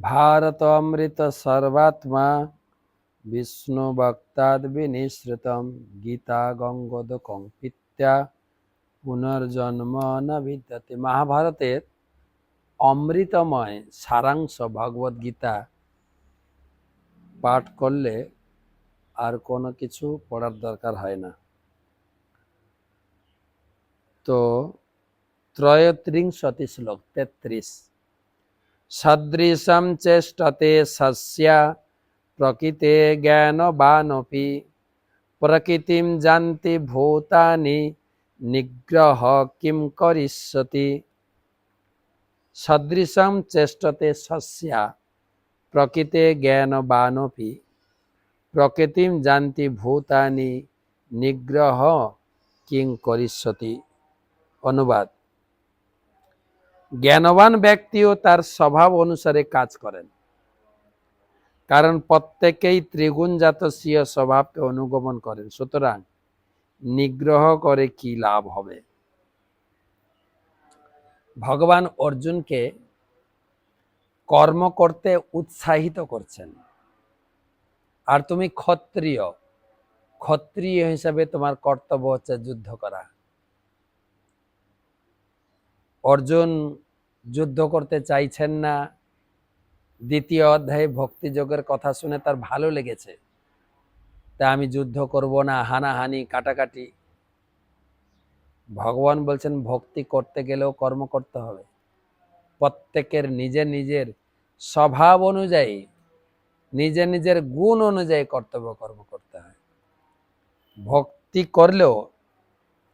भारत अमृत सर्वात्मा विष्णु भक्ताद् विनिश्रितम गीता गंगोद कंपित्या पुनर्जन्म न विद्यते। महाभारतेर अमृतमय सारांश भगवद गीता पाठ करले আর কোনো কিছু পড়ার দরকার হয় না। তো 33 শ্লোক 33 সদৃশম চেষ্টতে সস্য প্রকৃতে জ্ঞানবানপি প্রকৃতিম জানতি ভূতানি নিগ্রহ কিম করিষ্যতি। সদৃশম চেষ্টতে সস্য প্রকৃতে জ্ঞানবানপি প্রকৃতিম জানতি ভূতানি নিগ্রহ কিং করিষ্যতি। অনুবাদ, জ্ঞানবান ব্যক্তিও তার স্বভাব অনুসারে কাজ করেন, কারণ প্রত্যেকেই ত্রিগুণজাত স্বীয় স্বভাবকে অনুগমন করেন। সুতরাং নিগ্রহ করে কি লাভ হবে? ভগবান অর্জুনকে কর্ম করতে উৎসাহিত করছেন। আর তুমি ক্ষত্রিয়, ক্ষত্রিয় হিসাবে তোমার কর্তব্য হচ্ছে যুদ্ধ করা। অর্জুন যুদ্ধ করতে চাইছেন না। দ্বিতীয় অধ্যায়ে ভক্তিযোগের কথা শুনে তার ভালো লেগেছে, তা আমি যুদ্ধ করব না, হানাহানি কাটাকাটি। ভগবান বলছেন ভক্তি করতে গেলেও কর্ম করতে হবে। প্রত্যেকের নিজের নিজের স্বভাব অনুযায়ী, নিজের নিজের গুণ অনুযায়ী কর্তব্য কর্ম করতে হয়। ভক্তি করলেও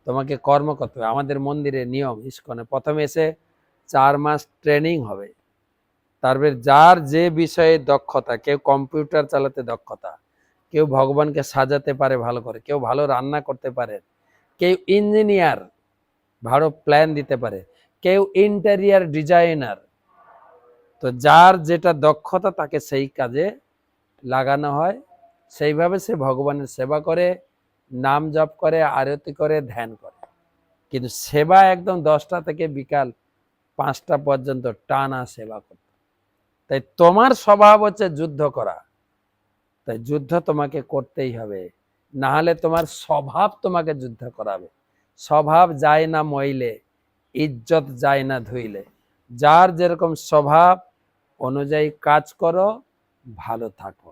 তোমাকে কর্ম করতে হবে। আমাদের মন্দিরে নিয়ম, ইস্কনে প্রথমে এসে 4 মাস ট্রেনিং হবে। তারপরে যার যে বিষয়ে দক্ষতা, কেউ কম্পিউটার চালাতে দক্ষতা, কেউ ভগবানকে সাজাতে পারে ভালো করে, কেউ ভালো রান্না করতে পারে, কেউ ইঞ্জিনিয়ার ভালো প্ল্যান দিতে পারে, কেউ ইন্টেরিয়ার ডিজাইনার। তো যার যেটা দক্ষতা তাকে সেই কাজে লাগানো হয়। সেইভাবে সে ভগবানের সেবা করে, নাম জপ করে, আরতি করে, ধ্যান করে। কিন্তু সেবা একদম 10টা থেকে বিকাল 5টা পর্যন্ত টানা সেবা করতে। তাই তোমার স্বভাব হচ্ছে যুদ্ধ করা, তাই যুদ্ধ তোমাকে করতেই হবে, না হলে তোমার স্বভাব তোমাকে যুদ্ধ করাবে। স্বভাব যায় না মইলে, ইজ্জত যায় না ধুইলে। যার যেরকম স্বভাব অনুযায়ী কাজ করো, ভালো থাকো।